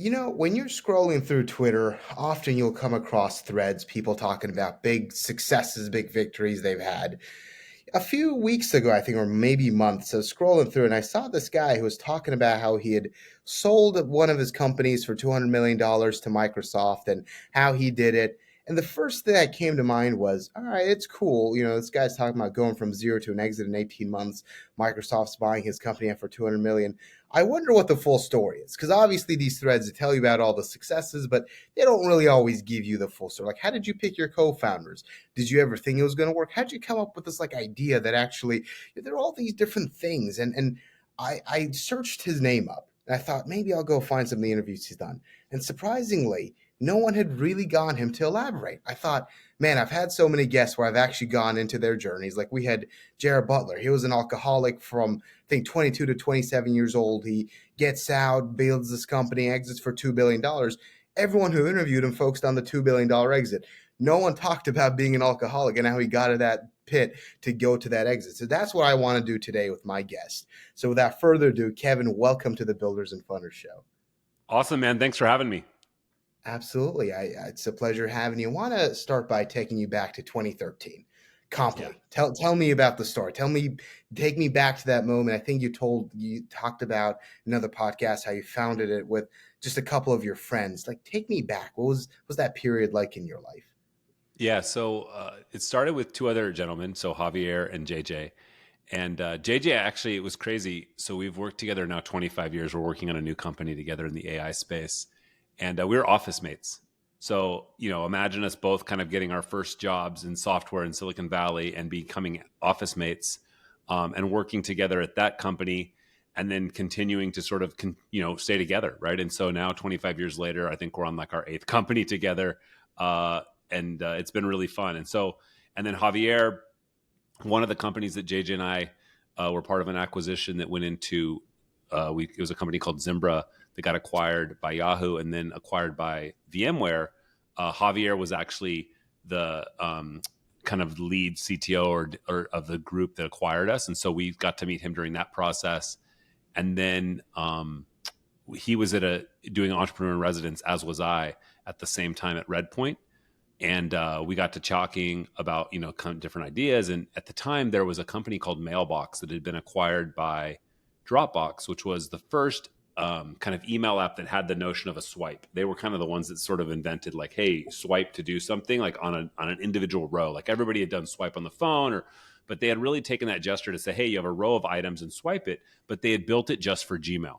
When you're scrolling through Twitter, often you'll come across threads, people talking about big successes, big victories they've had. A few weeks ago, I think, or maybe months, I was scrolling through and I saw this guy who was talking about how he had sold one of his companies for $200 million to Microsoft and how he did it. And the first thing that came to mind was, all right, it's cool. This guy's talking about going from zero to an exit in 18 months. Microsoft's buying his company out for 200 million. I wonder what the full story is, because obviously these threads tell you about all the successes, but they don't really always give you the full story. Like, how did you pick your co-founders? Did you ever think it was going to work? How did you come up with this idea that actually there are all these different things? And I searched his name up and I thought maybe I'll go find some of the interviews he's done. And surprisingly, no one had really gone him to elaborate. I thought, man, I've had so many guests where I've actually gone into their journeys. Like we had Jared Butler. He was an alcoholic from I think 22 to 27 years old. He gets out, builds this company, exits for $2 billion. Everyone who interviewed him focused on the $2 billion exit. No one talked about being an alcoholic and how he got out of that pit to go to that exit. So that's what I want to do today with my guest. So without further ado, Kevin, welcome to the Builders and Funders Show. Awesome, man. Thanks for having me. Absolutely. It's a pleasure having you. I want to start by taking you back to 2013. Acompli. Yeah. Tell me about the story. Take me back to that moment. I think you talked about another podcast how you founded it with just a couple of your friends. Like, take me back. What was that period like in your life? Yeah, so it started with two other gentlemen, so Javier and JJ. And JJ, actually, it was crazy. So we've worked together now 25 years. We're working on a new company together in the AI space. And we were office mates. So, imagine us both kind of getting our first jobs in software in Silicon Valley and becoming office mates and working together at that company and then continuing to sort of, stay together, right? And so now 25 years later, I think we're on like our eighth company together. And it's been really fun. And then Javier, one of the companies that JJ and I were part of an acquisition that went into, it was a company called Zimbra that got acquired by Yahoo and then acquired by VMware. Javier was actually the kind of lead CTO or of the group that acquired us. And so we got to meet him during that process. And then he was doing entrepreneur in residence, as was I, at the same time at Redpoint. And we got to talking about, kind of different ideas. And at the time, there was a company called Mailbox that had been acquired by Dropbox, which was the first kind of email app that had the notion of a swipe. They were kind of the ones that sort of invented like, hey, swipe to do something like on an individual row. Like everybody had done swipe on the phone, but they had really taken that gesture to say, hey, you have a row of items and swipe it. But they had built it just for Gmail.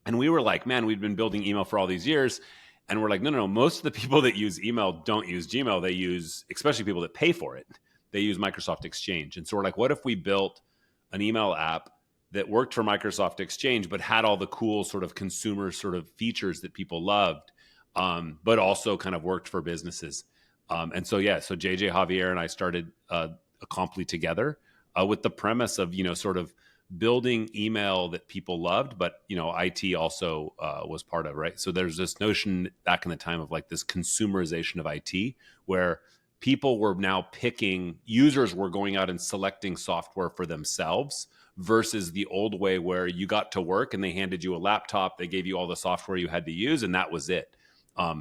And we were like, man, we've been building email for all these years. And we're like, no. Most of the people that use email don't use Gmail. They use, especially people that pay for it, they use Microsoft Exchange. And so we're like, what if we built an email app that worked for Microsoft Exchange, but had all the cool sort of consumer sort of features that people loved, but also kind of worked for businesses. So JJ, Javier, and I started Acompli together with the premise of, sort of building email that people loved, but, IT also was part of, right? So there's this notion back in the time of like this consumerization of IT where people were now users were going out and selecting software for themselves versus the old way where you got to work and they handed you a laptop, they gave you all the software you had to use, and that was it.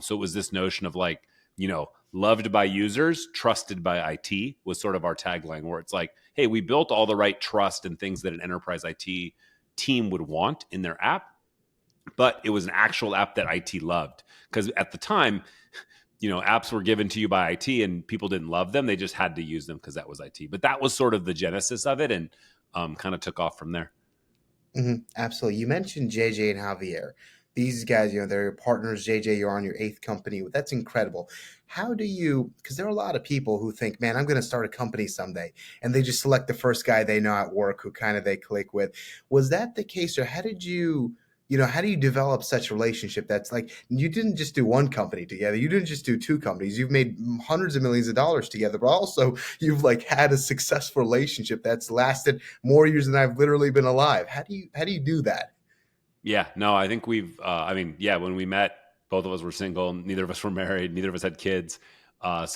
So it was this notion of like, loved by users, trusted by IT was sort of our tagline, where it's like, hey, we built all the right trust and things that an enterprise IT team would want in their app, but it was an actual app that IT loved. Because at the time, apps were given to you by IT and people didn't love them. They just had to use them because that was IT. But that was sort of the genesis of it, and kind of took off from there. Mm-hmm. Absolutely. You mentioned JJ and Javier. These guys, they're your partners. JJ, you're on your eighth company. That's incredible. How do you, because there are a lot of people who think, man, I'm going to start a company someday. And they just select the first guy they know at work who kind of they click with. Was that the case? Or how do you develop such a relationship that's like, you didn't just do one company together. You didn't just do two companies. You've made hundreds of millions of dollars together, but also you've like had a successful relationship that's lasted more years than I've literally been alive. How do you do that? Yeah, no, I think when we met, both of us were single, neither of us were married, neither of us had kids. At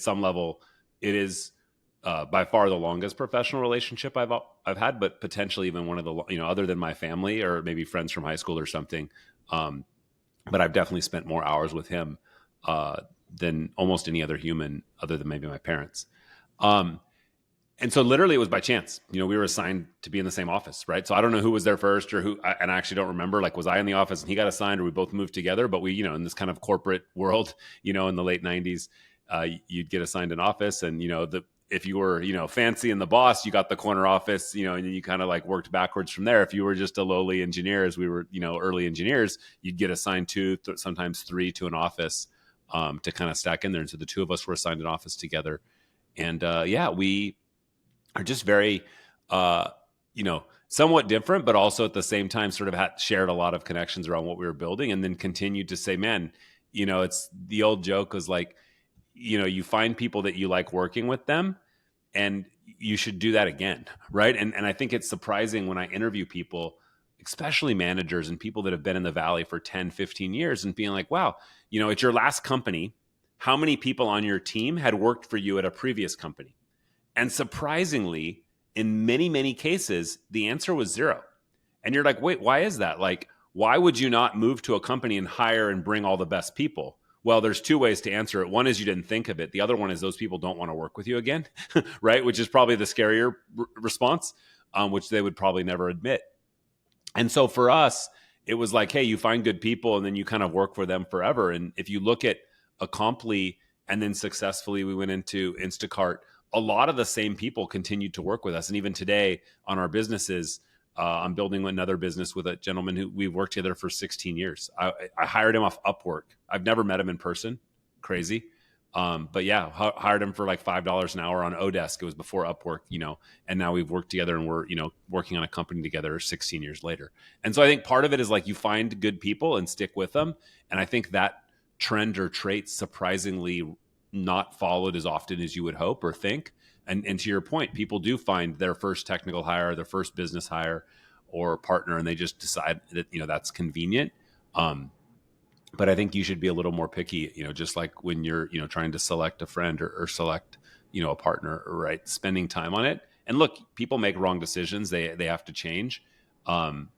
some level, it is by far the longest professional relationship I've had, but potentially even one of the, other than my family or maybe friends from high school or something. but I've definitely spent more hours with him uh, than almost any other human other than maybe my parents. Um, and so literally it was by chance. We were assigned to be in the same office, right? So I don't know who was there first or who, and I actually don't remember. Like, was I in the office and he got assigned, or we both moved together? But we, in this kind of corporate world, in the late '90s, you'd get assigned an office, and if you were, fancy and the boss, you got the corner office, and then you kind of like worked backwards from there. If you were just a lowly engineer, as we were, early engineers, you'd get assigned two, sometimes three to an office to kind of stack in there. And so the two of us were assigned an office together, and yeah, we are just very, somewhat different, but also at the same time sort of shared a lot of connections around what we were building, and then continued to say, man, it's the old joke was like, you find people that you like working with them, and you should do that again, right? And I think it's surprising when I interview people, especially managers and people that have been in the Valley for 10, 15 years, and being like, wow, at your last company, how many people on your team had worked for you at a previous company? And surprisingly, in many, many cases, the answer was zero. And you're like, wait, why is that? Like, why would you not move to a company and hire and bring all the best people? Well, there's two ways to answer it. One is you didn't think of it. The other one is those people don't want to work with you again, right? Which is probably the scarier response, which they would probably never admit. And so for us, it was like, hey, you find good people and then you kind of work for them forever. And if you look at Acompli, and then successfully we went into Instacart, a lot of the same people continued to work with us. And even today on our businesses, I'm building another business with a gentleman who we've worked together for 16 years. I hired him off Upwork. I've never met him in person. Crazy. But yeah, hired him for like $5 an hour on Odesk. It was before Upwork, and now we've worked together and we're, working on a company together 16 years later. And so I think part of it is like you find good people and stick with them. And I think that trend or trait surprisingly not followed as often as you would hope or think. And to your point, people do find their first technical hire, their first business hire or partner, and they just decide that, that's convenient. But I think you should be a little more picky, just like when you're, trying to select a friend or select, a partner, right? Spending time on it. And look, people make wrong decisions. They have to change. And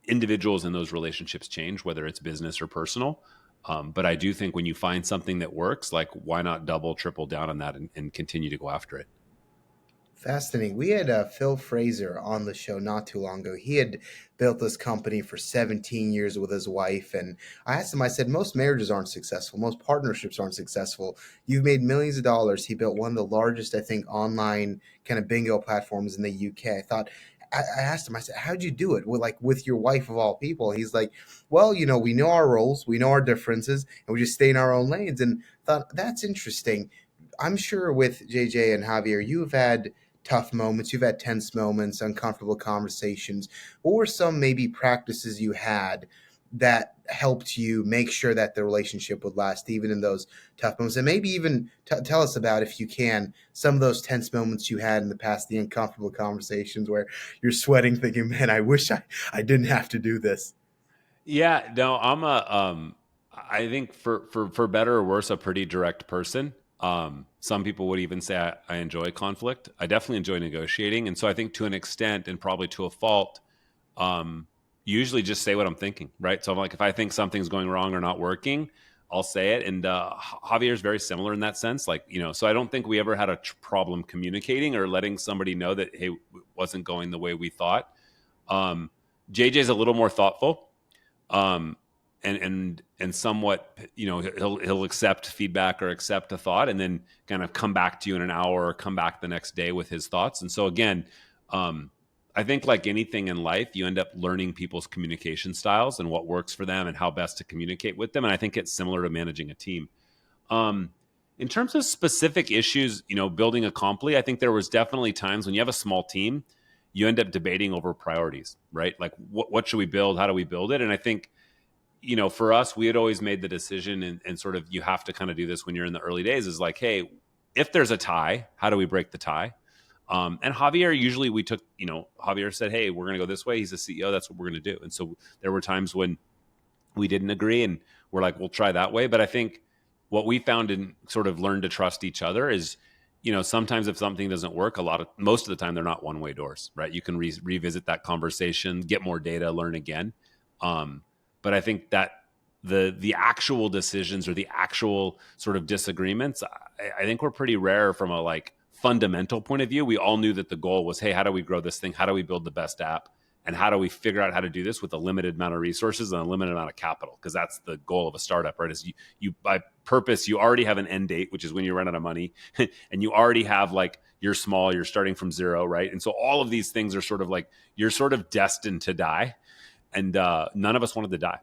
individuals in those relationships change, whether it's business or personal. But I do think when you find something that works, like why not double, triple down on that and continue to go after it? Fascinating. We had Phil Fraser on the show not too long ago. He had built this company for 17 years with his wife. And I asked him, I said, most marriages aren't successful. Most partnerships aren't successful. You've made millions of dollars. He built one of the largest, I think, online kind of bingo platforms in the UK. I asked him, I said, how'd you do it? With your wife of all people. He's like, well, we know our roles, we know our differences, and we just stay in our own lanes. And thought, that's interesting. I'm sure with JJ and Javier, you've had tough moments, you've had tense moments, uncomfortable conversations. What were some maybe practices you had that helped you make sure that the relationship would last even in those tough moments? And maybe even tell us about, if you can, some of those tense moments you had in the past, the uncomfortable conversations where you're sweating thinking, man, I wish I didn't have to do this. Yeah, no, I think for better or worse, a pretty direct person. Some people would even say I enjoy conflict. I definitely enjoy negotiating. And so I think to an extent and probably to a fault, um, usually just say what I'm thinking, right? So I'm like, if I think something's going wrong or not working, I'll say it. And Javier is very similar in that sense. Like, so I don't think we ever had a problem communicating or letting somebody know that, hey, it wasn't going the way we thought. Um, JJ's a little more thoughtful, um, and somewhat, he'll accept feedback or accept a thought, and then kind of come back to you in an hour or come back the next day with his thoughts. And so again, I think like anything in life, you end up learning people's communication styles and what works for them and how best to communicate with them. And I think it's similar to managing a team. Um, in terms of specific issues, building Acompli, I think there was definitely times when you have a small team, you end up debating over priorities, right? Like what should we build? How do we build it? And I think, for us, we had always made the decision, and sort of you have to kind of do this when you're in the early days, is like, hey, if there's a tie, how do we break the tie? And Javier, usually we took, Javier said, hey, we're going to go this way. He's the CEO. That's what we're going to do. And so there were times when we didn't agree and we're like, we'll try that way. But I think what we found and sort of learned to trust each other is, sometimes if something doesn't work, most of the time, they're not one-way doors, right? You can revisit that conversation, get more data, learn again. But I think that the actual decisions or the actual sort of disagreements, I think were pretty rare from a like fundamental point of view. We all knew that the goal was, hey, how do we grow this thing? How do we build the best app? And how do we figure out how to do this with a limited amount of resources and a limited amount of capital? Because that's the goal of a startup, right? Is you by purpose, you already have an end date, which is when you run out of money, and you already have like, you're small, you're starting from zero, right? And so all of these things are sort of like, you're sort of destined to die, and none of us wanted to die.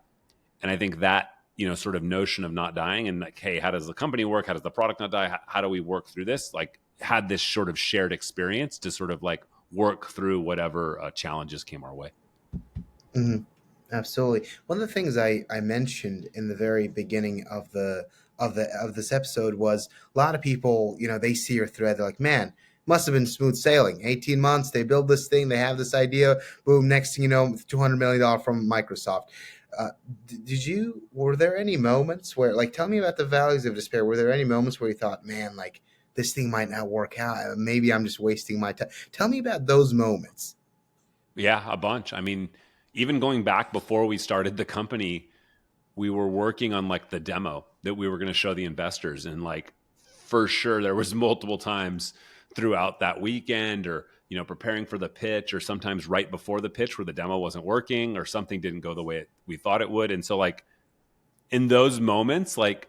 And I think that, sort of notion of not dying and like, hey, how does the company work? How does the product not die? How do we work through this? Like, had this sort of shared experience to sort of like work through whatever challenges came our way. Mhm. Absolutely. One of the things I mentioned in the very beginning of this episode was a lot of people, they see your thread, they're like, man, must have been smooth sailing. 18 months, they build this thing, they have this idea, boom, next thing you know, $200 million from Microsoft. Uh, were there any moments where, like, tell me about the valleys of despair. Were there any moments where you thought, man, like, this thing might not work out? Maybe I'm just wasting my time. Tell me about those moments. Yeah, a bunch. I mean, even going back before we started the company, we were working on like the demo that we were going to show the investors. And like, for sure, there was multiple times throughout that weekend or, preparing for the pitch, or sometimes right before the pitch where the demo wasn't working or something didn't go the way we thought it would. And so like in those moments, like,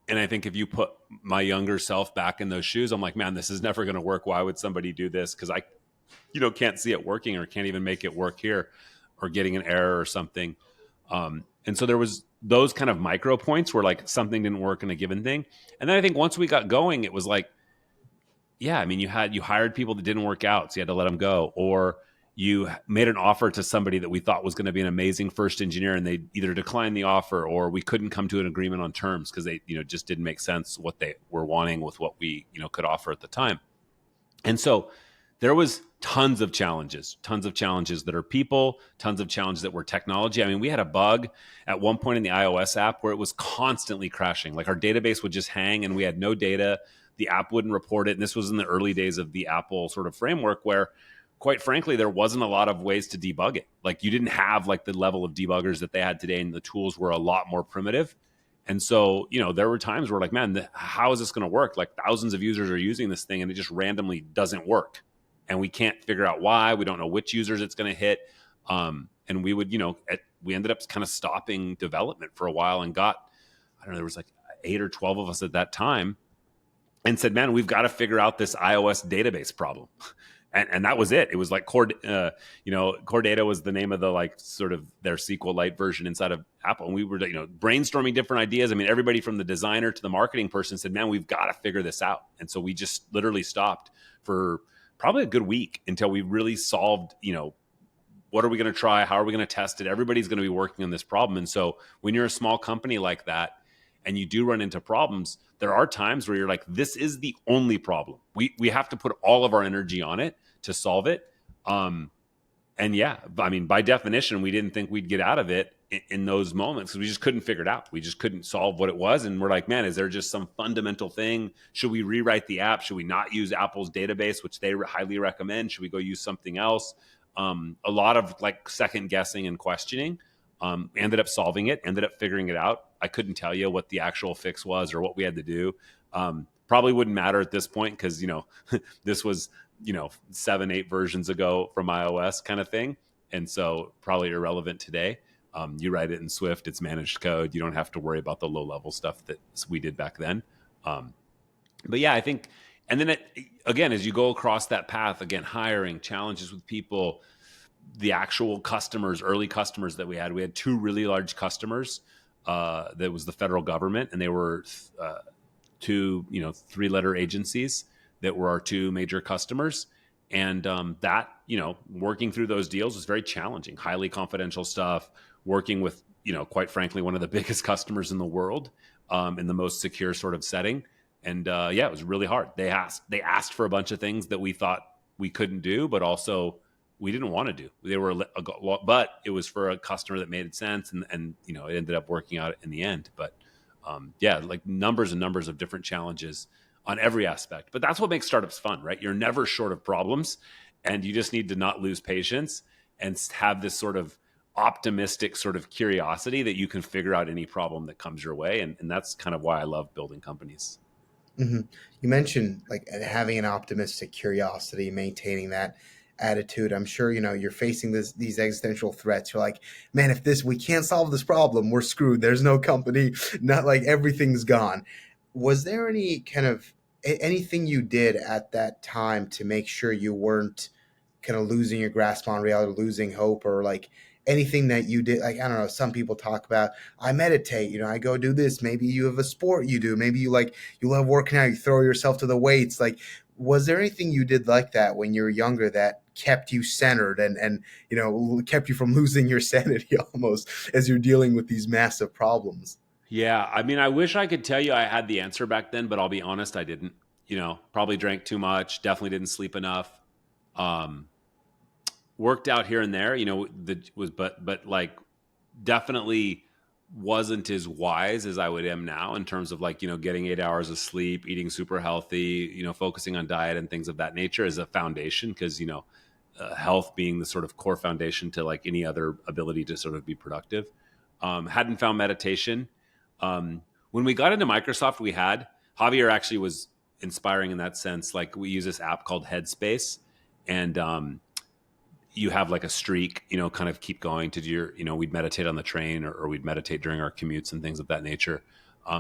and I think if you put my younger self back in those shoes, I'm like, man, this is never going to work. Why would somebody do this? Because I, can't see it working or can't even make it work here, or getting an error or something. And so there was those kind of micro points where like something didn't work in a given thing. And then I think once we got going, it was like, yeah, I mean, you hired people that didn't work out, so you had to let them go, or you made an offer to somebody that we thought was going to be an amazing first engineer, and they either declined the offer or we couldn't come to an agreement on terms because they, just didn't make sense what they were wanting with what we, could offer at the time. And so there was tons of challenges that are people, tons of challenges that were technology. I mean, we had a bug at one point in the iOS app where it was constantly crashing. Like our database would just hang and we had no data. The app wouldn't report it. And this was in the early days of the Apple sort of framework where, quite frankly, there wasn't a lot of ways to debug it. Like you didn't have like the level of debuggers that they had today, and the tools were a lot more primitive. And so, there were times where like, man, how is this going to work? Like thousands of users are using this thing and it just randomly doesn't work. And we can't figure out why. We don't know which users it's going to hit. And we would, we ended up kind of stopping development for a while and got, I don't know, there was like 8 or 12 of us at that time, and said, man, we've got to figure out this iOS database problem. And that was it. It was like Core Data was the name of the like sort of their SQLite version inside of Apple. And we were, brainstorming different ideas. I mean, everybody from the designer to the marketing person said, man, we've got to figure this out. And so we just literally stopped for probably a good week until we really solved, what are we going to try? How are we going to test it? Everybody's going to be working on this problem. And so when you're a small company like that and you do run into problems, there are times where you're like, this is the only problem. We have to put all of our energy on it to solve it. And yeah, I mean, by definition, we didn't think we'd get out of it in those moments because we just couldn't figure it out. We just couldn't solve what it was. And we're like, man, is there just some fundamental thing? Should we rewrite the app? Should we not use Apple's database, which they highly recommend? Should we go use something else? A lot of like second guessing and questioning. Ended up solving it, ended up figuring it out. I couldn't tell you what the actual fix was or what we had to do. Probably wouldn't matter at this point because, this was, 7, 8 versions ago from iOS kind of thing. And so probably irrelevant today. You write it in Swift, it's managed code. You don't have to worry about the low level stuff that we did back then. But yeah, I think, and then again, as you go across that path, again, hiring, challenges with people, the actual customers, early customers that we had 2 really large customers. That was the federal government, and they were 2, 3-letter agencies that were our 2 major customers. And that, working through those deals was very challenging, highly confidential stuff, working with, quite frankly, one of the biggest customers in the world, in the most secure sort of setting. And yeah, it was really hard. They asked for a bunch of things that we thought we couldn't do, but also we didn't want to do. But it was for a customer that made sense, and it ended up working out in the end. But yeah, like numbers and numbers of different challenges on every aspect. But that's what makes startups fun, right? You're never short of problems, and you just need to not lose patience and have this sort of optimistic sort of curiosity that you can figure out any problem that comes your way. And that's kind of why I love building companies. Hmm. You mentioned like having an optimistic curiosity, maintaining that attitude. I'm sure you're facing these existential threats. You're like, man, if this we can't solve this problem, we're screwed. There's no company. Not like everything's gone. Was there any kind of anything you did at that time to make sure you weren't kind of losing your grasp on reality, losing hope, or like anything that you did? Like, I don't know. Some people talk about, I meditate. I go do this. Maybe you have a sport you do. Maybe you love working out, you throw yourself to the weights. Like, was there anything you did like that when you were younger that kept you centered and kept you from losing your sanity almost as you're dealing with these massive problems? Yeah, I mean, I wish I could tell you I had the answer back then, but I'll be honest, I didn't. Probably drank too much, definitely didn't sleep enough. Um, Worked out here and there, but like definitely wasn't as wise as I would am now in terms of like, getting 8 hours of sleep, eating super healthy, focusing on diet and things of that nature as a foundation. Cause, health being the sort of core foundation to like any other ability to sort of be productive. Hadn't found meditation. When we got into Microsoft, Javier actually was inspiring in that sense. Like we use this app called Headspace, and you have like a streak, kind of keep going to your, we'd meditate on the train, or we'd meditate during our commutes and things of that nature.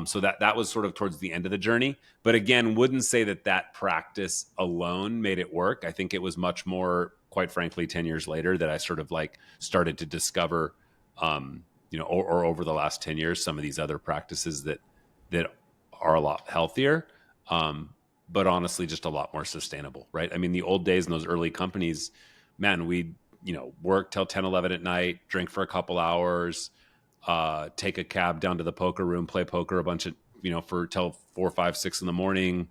So that was sort of towards the end of the journey. But again, wouldn't say that practice alone made it work. I think it was much more, quite frankly, 10 years later that I sort of like started to discover, or over the last 10 years, some of these other practices that are a lot healthier. But honestly, just a lot more sustainable, right? I mean, the old days in those early companies, man, we'd, work till 10, 11 at night, drink for a couple hours, take a cab down to the poker room, play poker a bunch of, for till 4, 5, 6 in the morning,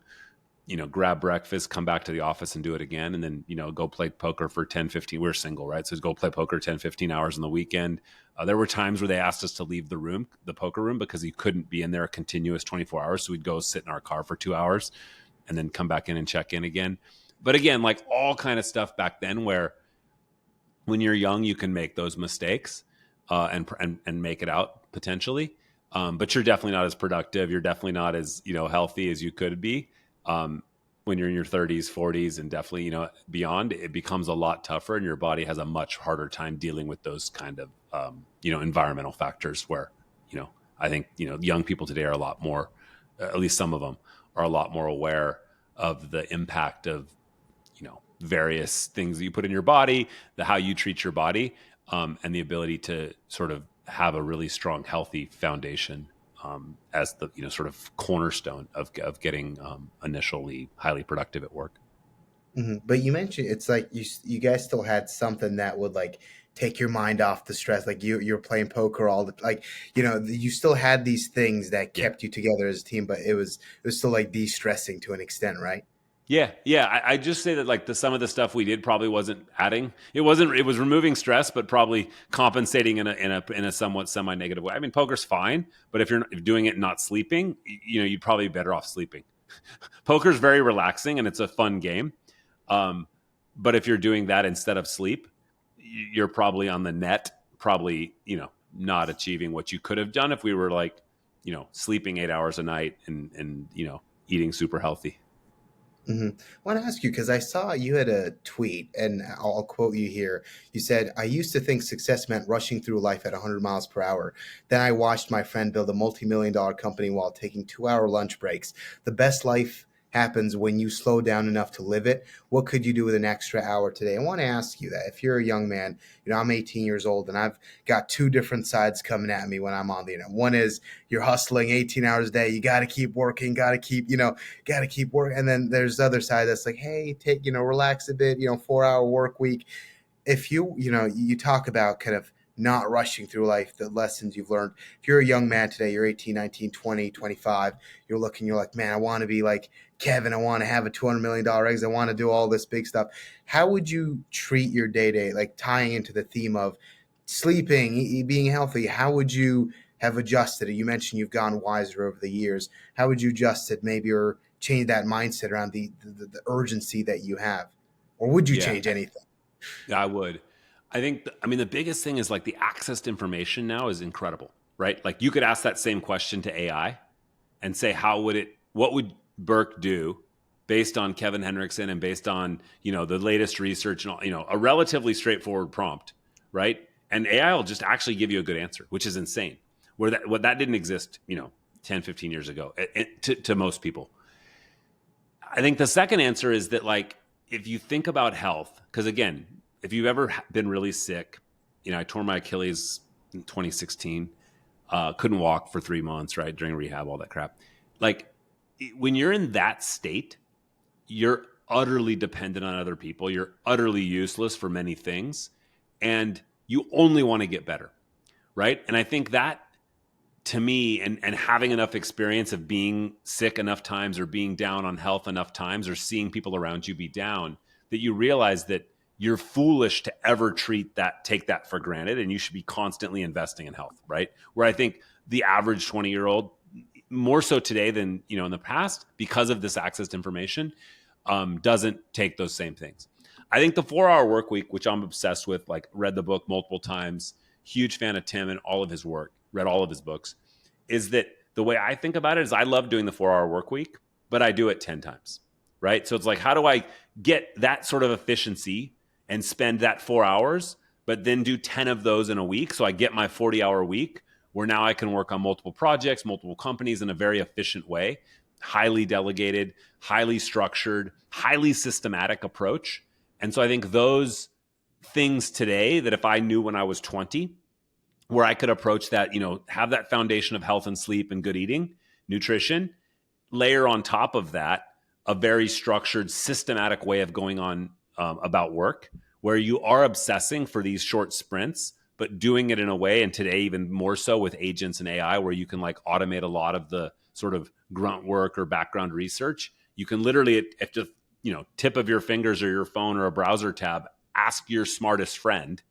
grab breakfast, come back to the office and do it again. And then, go play poker for 10, 15. We're single, right? So go play poker 10, 15 hours on the weekend. There were times where they asked us to leave the poker room, because you couldn't be in there a continuous 24 hours. So we'd go sit in our car for 2 hours and then come back in and check in again. But again, like all kind of stuff back then where when you're young, you can make those mistakes, and make it out potentially. But you're definitely not as productive. You're definitely not as, healthy as you could be. When you're in your 30s, 40s, and definitely, beyond, it becomes a lot tougher, and your body has a much harder time dealing with those kind of, environmental factors where, I think, young people today are a lot more, at least some of them are a lot more aware of the impact of, various things that you put in your body, how you treat your body, and the ability to sort of have a really strong, healthy foundation, as the, sort of cornerstone of getting, initially highly productive at work. But you mentioned it's like you guys still had something that would like take your mind off the stress. Like you're playing poker all the like you still had these things that Yeah. kept you together as a team, but it was still like de-stressing to an extent, right? Yeah, yeah. I just say that like some of the stuff we did probably wasn't adding. It wasn't. It was removing stress, but probably compensating in a somewhat semi negative way. I mean, poker's fine, but if you're doing it and not sleeping, you'd probably be better off sleeping. Poker's very relaxing and it's a fun game, um, but if you're doing that instead of sleep, you're probably on the net, probably not achieving what you could have done if we were like sleeping 8 hours a night and eating super healthy. I want to ask you because I saw you had a tweet, and I'll quote you here. You said, "I used to think success meant rushing through life at 100 miles per hour. Then I watched my friend build a multi-million-dollar company while taking 2-hour lunch breaks. The best life happens when you slow down enough to live it. What could you do with an extra hour today?" I want to ask you that. If you're a young man, I'm 18 years old, and I've got two different sides coming at me when I'm on the internet. One is you're hustling 18 hours a day. You got to keep working, got to keep working. And then there's the other side that's like, hey, take, relax a bit, 4-hour work week. If you talk about kind of not rushing through life, the lessons you've learned. If you're a young man today, you're 18, 19, 20, 25, you're like, man, I want to be like Kevin. I want to have a $200 million exit. I want to do all this big stuff. How would you treat your day to day, like tying into the theme of sleeping, being healthy? How would you have adjusted it? You mentioned you've gone wiser over the years. How would you adjust it maybe, or change that mindset around the urgency that you have? Or would you Yeah, change anything? I would. I think, I mean, the biggest thing is like the access to information now is incredible, right? Like you could ask that same question to AI and say, what would Burke do based on Kevin Henrikson and based on, the latest research and all, a relatively straightforward prompt, right? And AI will just actually give you a good answer, which is insane. What that didn't exist, 10, 15 years ago to most people. I think the second answer is that, like, if you think about health, because again, if you've ever been really sick, I tore my Achilles in 2016, couldn't walk for 3 months, right, during rehab, all that crap. Like, when you're in that state, you're utterly dependent on other people. You're utterly useless for many things, and you only want to get better, right? And I think that, to me, and having enough experience of being sick enough times or being down on health enough times or seeing people around you be down, that you realize that you're foolish to ever take that for granted, and you should be constantly investing in health, right? Where I think the average 20-year-old, more so today than in the past, because of this access to information, doesn't take those same things. I think the 4-hour work week, which I'm obsessed with, like read the book multiple times, huge fan of Tim and all of his work, read all of his books, is that the way I think about it is I love doing the 4-hour work week, but I do it 10 times, right? So it's like, how do I get that sort of efficiency and spend that 4 hours, but then do 10 of those in a week? So I get my 40-hour week where now I can work on multiple projects, multiple companies in a very efficient way, highly delegated, highly structured, highly systematic approach. And so I think those things today that if I knew when I was 20, where I could approach that, have that foundation of health and sleep and good eating, nutrition, layer on top of that a very structured, systematic way of going on about work, where you are obsessing for these short sprints, but doing it in a way, and today even more so with agents and AI, where you can like automate a lot of the sort of grunt work or background research. You can literally, at just tip of your fingers or your phone or a browser tab, ask your smartest friend,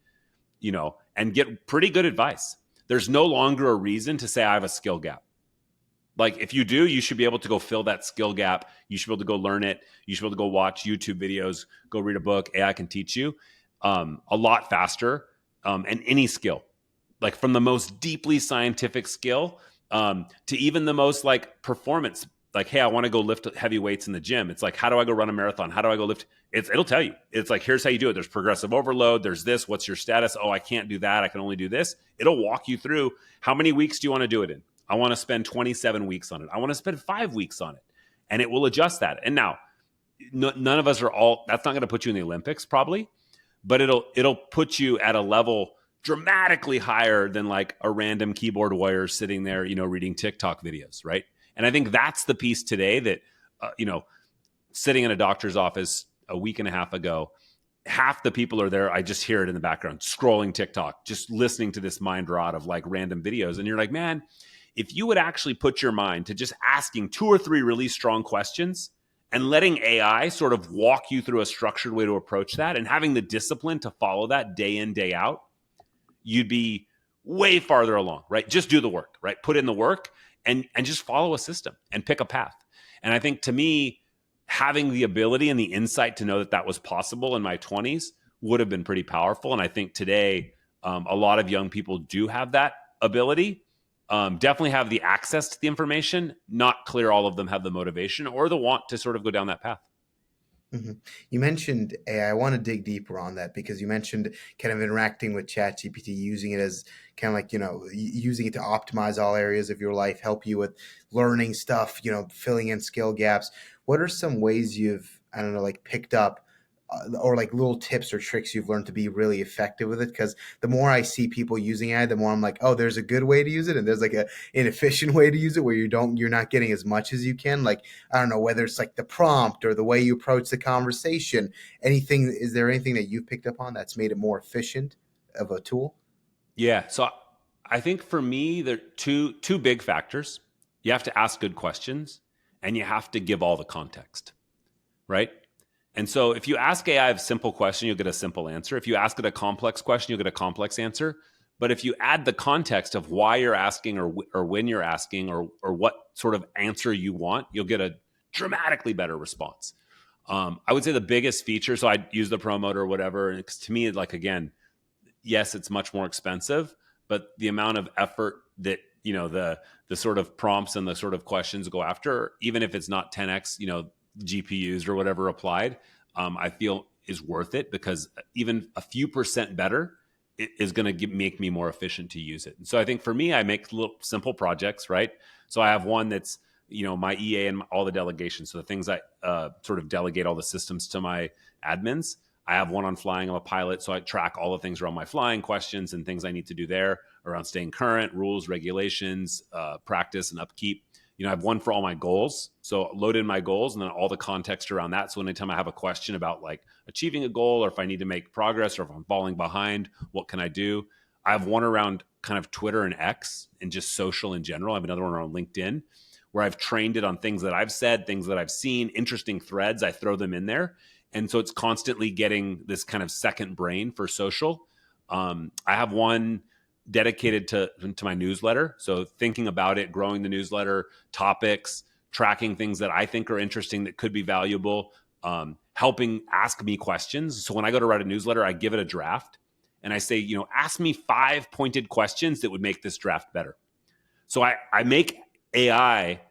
and get pretty good advice. There's no longer a reason to say I have a skill gap. Like if you do, you should be able to go fill that skill gap. You should be able to go learn it. You should be able to go watch YouTube videos, go read a book. AI can teach you a lot faster, and any skill, like from the most deeply scientific skill to even the most like performance. Like, hey, I want to go lift heavy weights in the gym. It's like, how do I go run a marathon? How do I go lift? It'll tell you. It's like, here's how you do it. There's progressive overload. There's this. What's your status? Oh, I can't do that. I can only do this. It'll walk you through how many weeks do you want to do it in? I want to spend 27 weeks on it. I want to spend 5 weeks on it. And it will adjust that. And now, none of us are all, that's not going to put you in the Olympics probably, but it'll put you at a level dramatically higher than like a random keyboard warrior sitting there, reading TikTok videos, right? And I think that's the piece today that, sitting in a doctor's office a week and a half ago, half the people are there. I just hear it in the background, scrolling TikTok, just listening to this mind rot of like random videos. And you're like, man, if you would actually put your mind to just asking 2 or 3 really strong questions and letting AI sort of walk you through a structured way to approach that and having the discipline to follow that day in, day out, you'd be way farther along, right? Just do the work, right? Put in the work and just follow a system and pick a path. And I think to me, having the ability and the insight to know that that was possible in my 20s would have been pretty powerful. And I think today, a lot of young people do have that ability, definitely have the access to the information. Not clear all of them have the motivation or the want to sort of go down that path. Mm-hmm. You mentioned AI. I want to dig deeper on that because you mentioned kind of interacting with ChatGPT, using it as kind of like, using it to optimize all areas of your life, help you with learning stuff, filling in skill gaps. What are some ways you've, I don't know, like picked up or like little tips or tricks you've learned to be really effective with it? Because the more I see people using AI, the more I'm like, oh, there's a good way to use it, and there's like a inefficient way to use it where you're not getting as much as you can. Like, I don't know whether it's like the prompt or the way you approach the conversation. Is there anything that you've picked up on that's made it more efficient of a tool? Yeah. So I think for me, there are two big factors. You have to ask good questions and you have to give all the context, right? And so if you ask AI a simple question, you'll get a simple answer. If you ask it a complex question, you'll get a complex answer. But if you add the context of why you're asking or when you're asking or what sort of answer you want, you'll get a dramatically better response. I would say the biggest feature, so I'd use the promoter or whatever, because to me, like, again, yes, it's much more expensive, but the amount of effort that, the sort of prompts and the sort of questions go after, even if it's not 10x, GPUs or whatever applied, I feel is worth it, because even a few percent better is going to make me more efficient to use it. And so I think for me, I make little simple projects, right? So I have one that's, my EA and all the delegations. So the things I sort of delegate all the systems to my admins. I have one on flying. I'm a pilot, so I track all the things around my flying questions and things I need to do there around staying current, rules, regulations, practice, and upkeep. I have one for all my goals. So load in my goals and then all the context around that. So anytime I have a question about like achieving a goal, or if I need to make progress, or if I'm falling behind, what can I do? I have one around kind of Twitter and X and just social in general. I have another one around LinkedIn, where I've trained it on things that I've said, things that I've seen, interesting threads. I throw them in there. And so it's constantly getting this kind of second brain for social. I have one dedicated to my newsletter. So thinking about it, growing the newsletter, topics, tracking things that I think are interesting that could be valuable, helping ask me questions. So when I go to write a newsletter, I give it a draft and I say, ask me 5 pointed questions that would make this draft better. So I make AI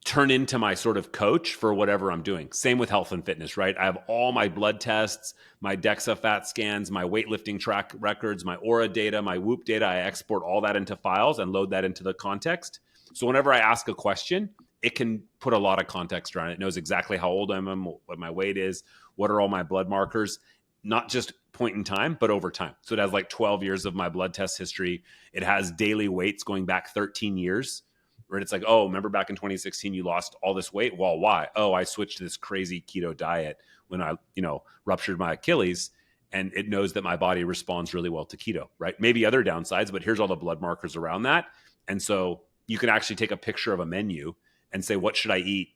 turn into my sort of coach for whatever I'm doing. Same with health and fitness, right? I have all my blood tests, my DEXA fat scans, my weightlifting track records, my Aura data, my Whoop data. I export all that into files and load that into the context. So whenever I ask a question, it can put a lot of context around it. It knows exactly how old I am, what my weight is, what are all my blood markers, not just point in time, but over time. So it has like 12 years of my blood test history. It has daily weights going back 13 years. Right? It's like, oh, remember back in 2016, you lost all this weight? Well, why? Oh, I switched to this crazy keto diet when I, ruptured my Achilles, and it knows that my body responds really well to keto, right? Maybe other downsides, but here's all the blood markers around that. And so you can actually take a picture of a menu and say, what should I eat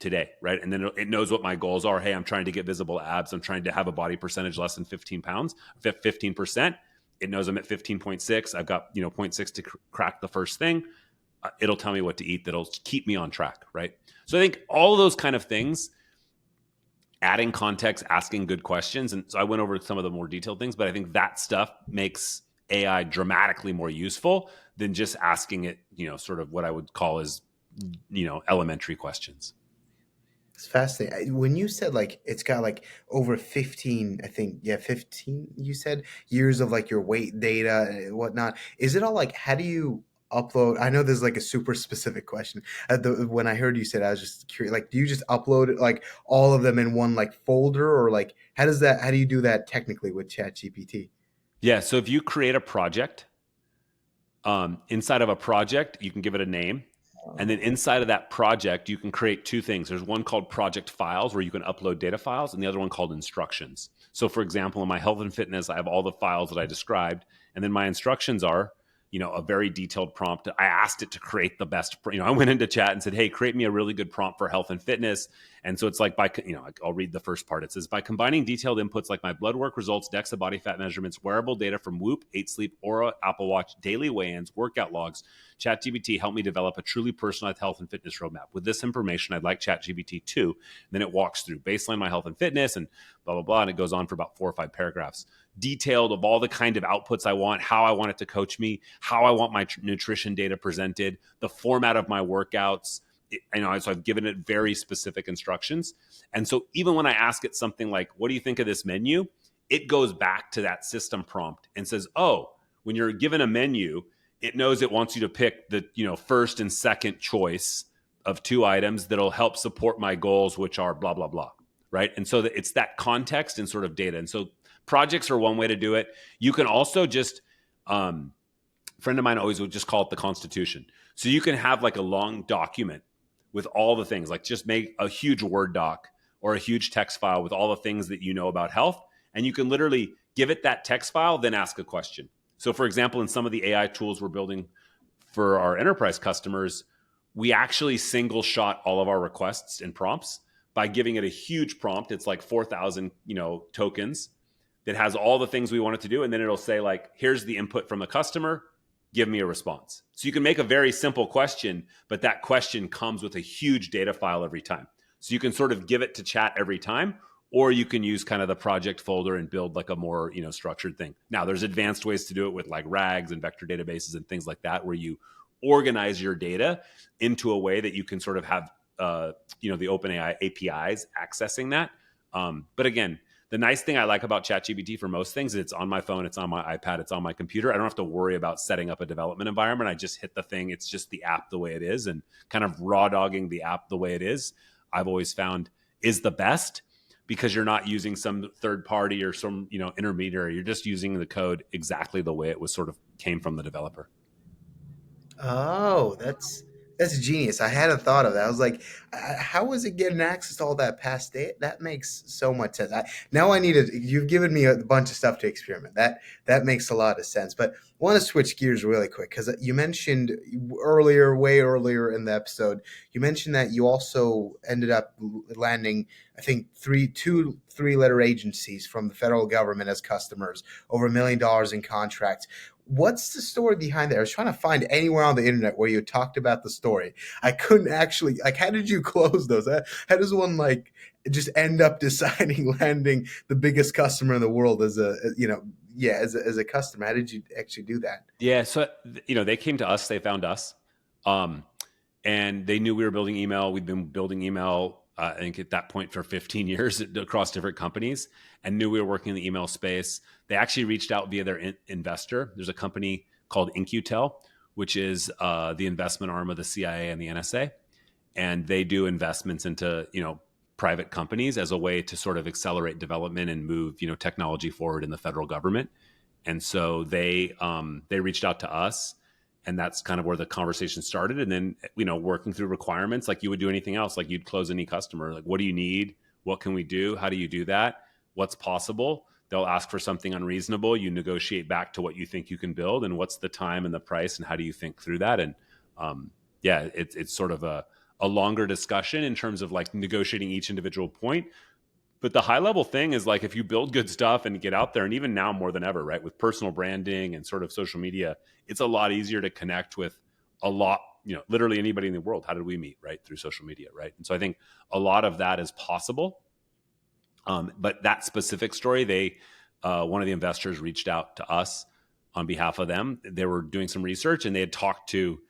today, right? And then it knows what my goals are. Hey, I'm trying to get visible abs. I'm trying to have a body percentage less than 15 pounds, 15%. It knows I'm at 15.6. I've got, 0.6 to crack the first thing. It'll tell me what to eat that'll keep me on track, right? So I think all of those kind of things, adding context, asking good questions. And so I went over some of the more detailed things, but I think that stuff makes AI dramatically more useful than just asking it, sort of what I would call as, elementary questions. It's fascinating. When you said like it's got like over 15, I think, yeah, 15, you said, years of like your weight data and whatnot. Is it all like, how do you upload? I know there's like a super specific question. When I heard you said, I was just curious, like, do you just upload it, like all of them in one like folder, or like, how do you do that technically with ChatGPT? Yeah. So if you create a project, inside of a project, you can give it a name. And then inside of that project, you can create 2 things. There's one called project files, where you can upload data files, and the other one called instructions. So for example, in my health and fitness, I have all the files that I described. And then my instructions are, a very detailed prompt. I asked it to create the best, I went into chat and said, hey, create me a really good prompt for health and fitness. And so it's like I'll read the first part. It says, by combining detailed inputs like my blood work results, DEXA body fat measurements, wearable data from Whoop, 8 Sleep, Aura, Apple Watch, daily weigh-ins, workout logs, ChatGPT helped me develop a truly personalized health and fitness roadmap. With this information, I'd like ChatGPT too. Then it walks through baseline my health and fitness and blah, blah, blah. And it goes on for about 4 or 5 paragraphs, detailed of all the kind of outputs I want, how I want it to coach me, how I want my nutrition data presented, the format of my workouts. So I've given it very specific instructions. And so even when I ask it something like, what do you think of this menu? It goes back to that system prompt and says, oh, when you're given a menu, it knows it wants you to pick the, first and second choice of 2 items that'll help support my goals, which are blah, blah, blah. Right. And so it's that context and sort of data. And so projects are one way to do it. You can also just, a friend of mine always would just call it the Constitution. So you can have like a long document with all the things, like just make a huge Word doc or a huge text file with all the things that you know about health. And you can literally give it that text file, then ask a question. So for example, in some of the AI tools we're building for our enterprise customers, we actually single shot all of our requests and prompts by giving it a huge prompt. It's like 4,000, tokens that has all the things we want it to do. And then it'll say like, here's the input from the customer, give me a response. So you can make a very simple question, but that question comes with a huge data file every time. So you can sort of give it to chat every time, or you can use kind of the project folder and build like a more, structured thing. Now there's advanced ways to do it with like rags and vector databases and things like that, where you organize your data into a way that you can sort of have, the OpenAI APIs accessing that. But again, the nice thing I like about ChatGPT for most things is it's on my phone, it's on my iPad, it's on my computer. I don't have to worry about setting up a development environment. I just hit the thing. It's just the app the way it is, and kind of raw dogging the app the way it is, I've always found is the best, because you're not using some third party or some, intermediary. You're just using the code exactly the way it was sort of came from the developer. Oh, that's genius. I hadn't thought of that. I was like, how was it getting access to all that past data? That makes so much sense. Now I need to. You've given me a bunch of stuff to experiment. That makes a lot of sense. But I want to switch gears really quick, because you mentioned earlier, way earlier in the episode, you mentioned that you also ended up landing, I think, two three-letter agencies from the federal government as customers, over $1 million in contracts. What's the story behind that? I was trying to find anywhere on the internet where you talked about the story. I couldn't actually, like, how did you close those? How does one like just end up deciding landing the biggest customer in the world as as a customer? How did you actually do that? Yeah. So, they came to us, they found us, and they knew we were building email. We'd been building email, I think at that point for 15 years across different companies, and knew we were working in the email space. They actually reached out via their investor. There's a company called InQtel, which is the investment arm of the CIA and the NSA. And they do investments into, private companies as a way to sort of accelerate development and move, technology forward in the federal government. And so they reached out to us, and that's kind of where the conversation started. And then, working through requirements like you would do anything else, like you'd close any customer, like, what do you need? What can we do? How do you do that? What's possible? They'll ask for something unreasonable. You negotiate back to what you think you can build, and what's the time and the price, and how do you think through that? And it's sort of a longer discussion in terms of like negotiating each individual point. But the high level thing is, like, if you build good stuff and get out there, and even now more than ever, right, with personal branding and sort of social media, it's a lot easier to connect with a lot, literally anybody in the world. How did we meet? Right, through social media, right? And so I think a lot of that is possible. But that specific story, one of the investors reached out to us on behalf of them. They were doing some research, and they had talked to,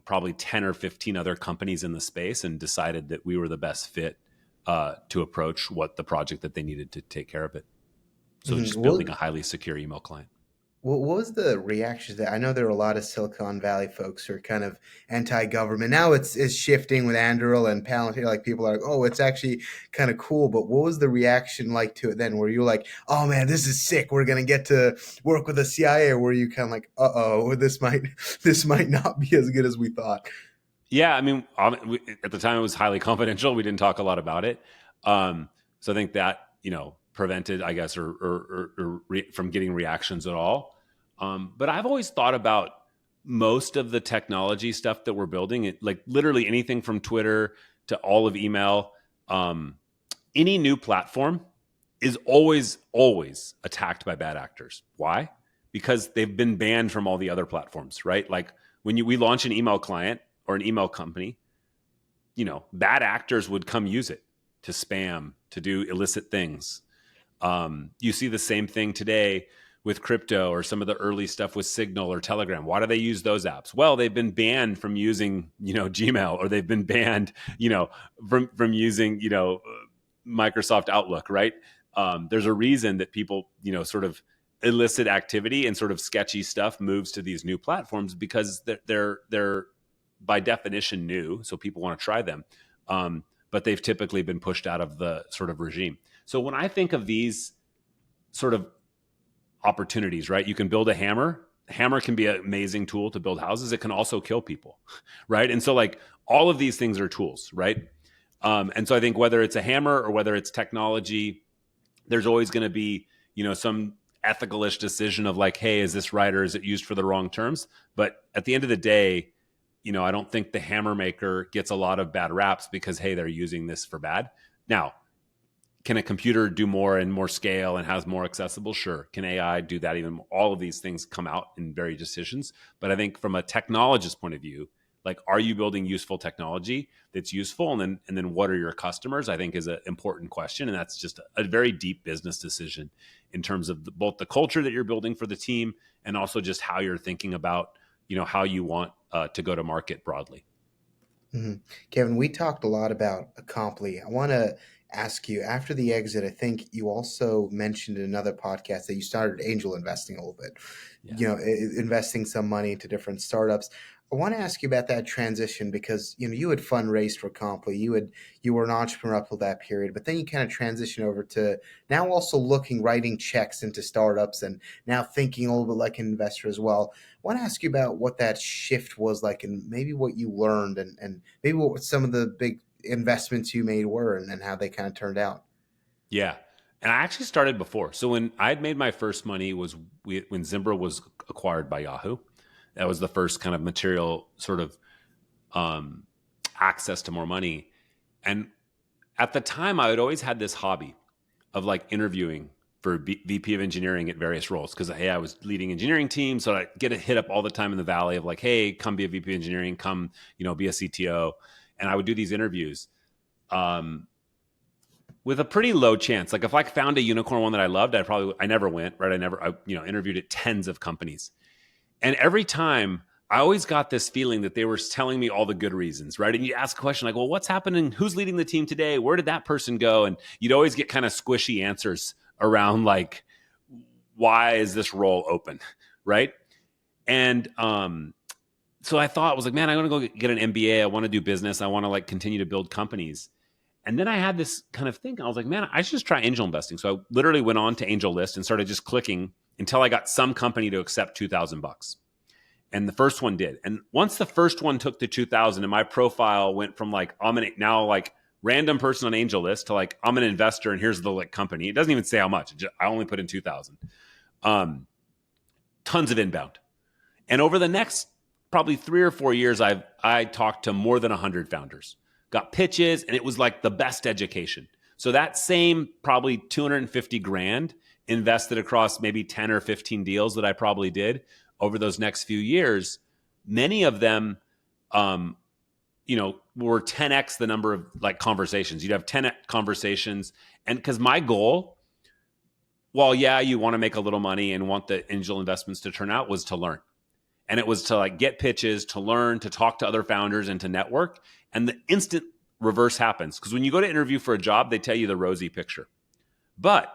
probably 10 or 15 other companies in the space, and decided that we were the best fit to approach what the project that they needed to take care of it. So just building a highly secure email client. What was the reaction to that? I know there are a lot of Silicon Valley folks who are kind of anti-government. Now it's shifting with Anduril and Palantir. Like, people are like, oh, it's actually kind of cool. But what was the reaction like to it then? Were you like, oh man, this is sick, we're gonna get to work with the CIA? Or were you kind of like, uh-oh, this might not be as good as we thought? Yeah, I mean, at the time it was highly confidential. We didn't talk a lot about it. So I think that, prevented, I guess, or from getting reactions at all. But I've always thought about most of the technology stuff that we're building, like literally anything from Twitter to all of email, any new platform is always attacked by bad actors. Why? Because they've been banned from all the other platforms, right? Like when we launch an email client or an email company, bad actors would come use it to spam, to do illicit things. You see the same thing today with crypto or some of the early stuff with Signal or Telegram. Why do they use those apps? Well, they've been banned from using, Gmail, or they've been banned, from using, Microsoft Outlook, right? There's a reason that people, sort of illicit activity and sort of sketchy stuff moves to these new platforms, because they're by definition new, so people want to try them. But they've typically been pushed out of the sort of regime. So when I think of these sort of opportunities, right, you can build a hammer. Hammer can be an amazing tool to build houses. It can also kill people, right? And so, like, all of these things are tools, right? And so I think whether it's a hammer or whether it's technology, there's always going to be, some ethical-ish decision of like, hey, is this right, or is it used for the wrong terms? But at the end of the day, I don't think the hammer maker gets a lot of bad raps because, hey, they're using this for bad. Now, can a computer do more and more scale and has more accessible? Sure. Can AI do that? Even all of these things come out in various decisions. But I think from a technologist point of view, Like, are you building useful technology that's useful? And then what are your customers? I think is an important question. And that's just a very deep business decision in terms of both the culture that you're building for the team and also just how you're thinking about, how you want to go to market broadly. Mhm. Kevin, we talked a lot about Acompli. I want to ask you, after the exit, I think you also mentioned in another podcast that you started angel investing a little bit, Yeah. investing some money into different startups. I want to ask you about that transition because you had fundraised for Acompli. You were an entrepreneur up till that period, but then you kind of transition over to now also writing checks into startups and now thinking a little bit like an investor as well. I want to ask you about what that shift was like and maybe what you learned and maybe what some of the big investments you made were and how they kind of turned out. Yeah. And I actually started before. So when I had made my first money was when Zimbra was acquired by Yahoo. That was the first kind of material sort of um, access to more money. And at the time, I had always had this hobby of like interviewing for VP of engineering at various roles because hey, I was leading engineering teams, so I get a hit up all the time in the valley of like, hey, come be a VP of engineering, come be a CTO, and I would do these interviews. With a pretty low chance. Like if I found a unicorn one that I loved, I never went, right? I interviewed at tens of companies. And every time I always got this feeling that they were telling me all the good reasons, right? And you ask a question like, well, what's happening? Who's leading the team today? Where did that person go? And you'd always get kind of squishy answers around like, why is this role open? Right. And so I thought, I was like, man, I want to go get an MBA. I want to do business. I want to like continue to build companies. And then I had this kind of thing. I was like, man, I should just try angel investing. So I literally went on to Angel List and started just clicking until I got some company to accept $2,000. And the first one did. And once the first one took the 2,000 and my profile went from like, I'm an now like random person on Angel List to like, I'm an investor and here's the like company. It doesn't even say how much. I only put in 2,000. Tons of inbound. And over the next probably 3 or 4 years, I talked to more than 100 founders, got pitches, and it was like the best education. So that same probably 250 grand invested across maybe 10 or 15 deals that I probably did over those next few years. Many of them, were 10x the number of like conversations. You'd have 10 conversations, and because my goal, well, yeah, you want to make a little money and want the angel investments to turn out, was to learn. And it was to like get pitches, to learn, to talk to other founders and to network. And the instant reverse happens. Because when you go to interview for a job, they tell you the rosy picture. But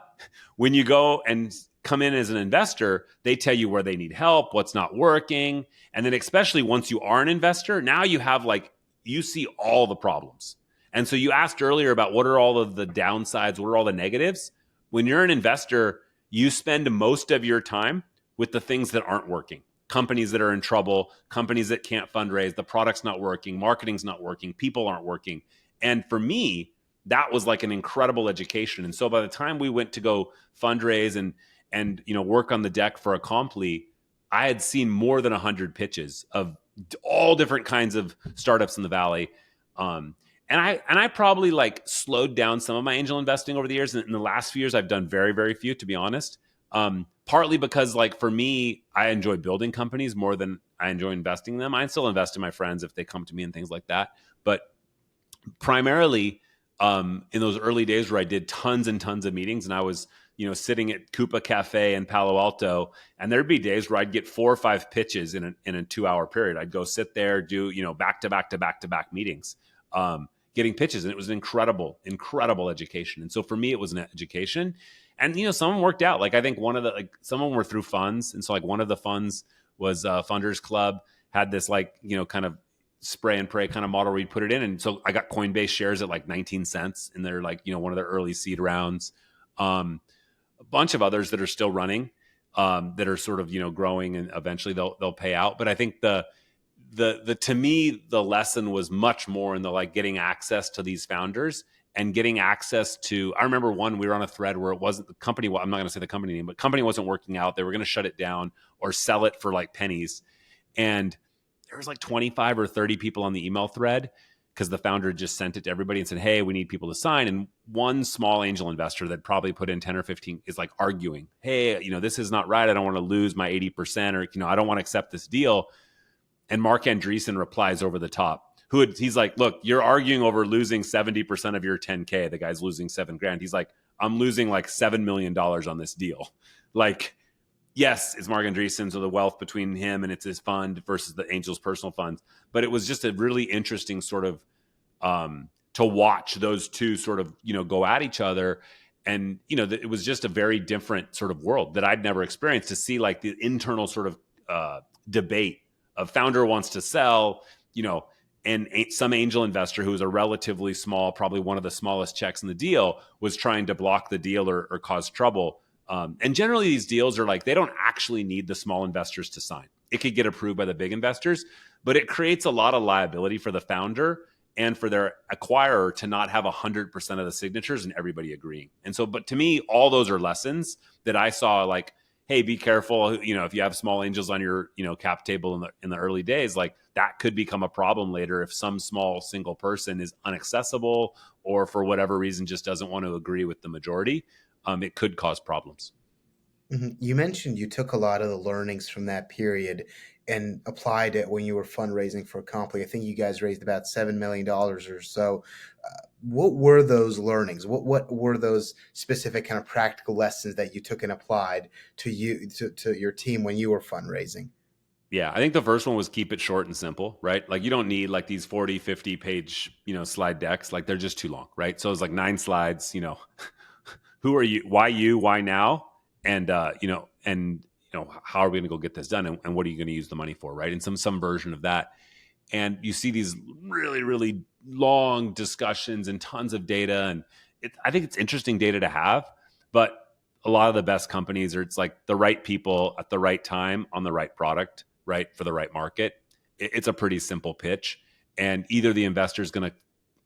when you go and come in as an investor, they tell you where they need help, what's not working. And then especially once you are an investor, now you have like, you see all the problems. And so you asked earlier about what are all of the downsides, what are all the negatives? When you're an investor, you spend most of your time with the things that aren't working. Companies that are in trouble, companies that can't fundraise, the product's not working, marketing's not working, people aren't working. And for me, that was like an incredible education. And so by the time we went to go fundraise and work on the deck for Acompli, I had seen more than 100 pitches of all different kinds of startups in the valley. And I probably like slowed down some of my angel investing over the years. And in the last few years, I've done very, very few, to be honest. Partly because like for me, I enjoy building companies more than I enjoy investing in them. I still invest in my friends if they come to me and things like that. But primarily in those early days where I did tons and tons of meetings and I was, sitting at Coupa Cafe in Palo Alto, and there'd be days where I'd get 4 or 5 pitches in a 2-hour period. I'd go sit there, do, back to back to back to back meetings, getting pitches. And it was an incredible, incredible education. And so for me, it was an education. And, some of them worked out. Like I think some of them were through funds. And so like one of the funds was Funders Club, had this like, kind of spray and pray kind of model where you put it in. And so I got Coinbase shares at like 19 cents in their like, one of their early seed rounds. A bunch of others that are still running, that are sort of, growing, and eventually they'll pay out. But I think the to me, the lesson was much more in the like getting access to these founders and getting access to, I remember we were on a thread where it wasn't the company, I'm not going to say the company name, but company wasn't working out. They were going to shut it down or sell it for like pennies. And there was like 25 or 30 people on the email thread because the founder just sent it to everybody and said, hey, we need people to sign. And one small angel investor that probably put in 10 or 15 is like arguing, hey, this is not right. I don't want to lose my 80%, or, I don't want to accept this deal. And Mark Andreessen replies over the top. He's like, look, you're arguing over losing 70% of your 10K. The guy's losing $7,000. He's like, I'm losing like $7 million on this deal. Like, yes, it's Mark Andreessen, so the wealth between him and it's his fund versus the Angels' personal funds. But it was just a really interesting sort of to watch those two sort of, go at each other. And, it was just a very different sort of world that I'd never experienced, to see like the internal sort of debate of founder wants to sell, and some angel investor who was a relatively small, probably one of the smallest checks in the deal, was trying to block the deal or cause trouble. And generally these deals are like, they don't actually need the small investors to sign. It could get approved by the big investors, but it creates a lot of liability for the founder and for their acquirer to not have 100% of the signatures and everybody agreeing. And so, but to me, all those are lessons that I saw, like, hey, be careful. If you have small angels on your, cap table in the early days, like that could become a problem later if some small single person is inaccessible or for whatever reason just doesn't want to agree with the majority. It could cause problems. You mentioned you took a lot of the learnings from that period and applied it when you were fundraising for Acompli. I think you guys raised about $7 million or so. What were those learnings? What were those specific kind of practical lessons that you took and applied to your team when you were fundraising? Yeah, I think the first one was keep it short and simple, right? Like you don't need like these 40, 50 page, slide decks. Like they're just too long, right? So it's like 9 slides, who are you, why now? And, how are we going to go get this done? And what are you going to use the money for? Right. And some version of that. And you see these really, really long discussions and tons of data. And I think it's interesting data to have, but a lot of the best companies are, it's like the right people at the right time on the right product, right, for the right market. It's a pretty simple pitch. And either the investor is going to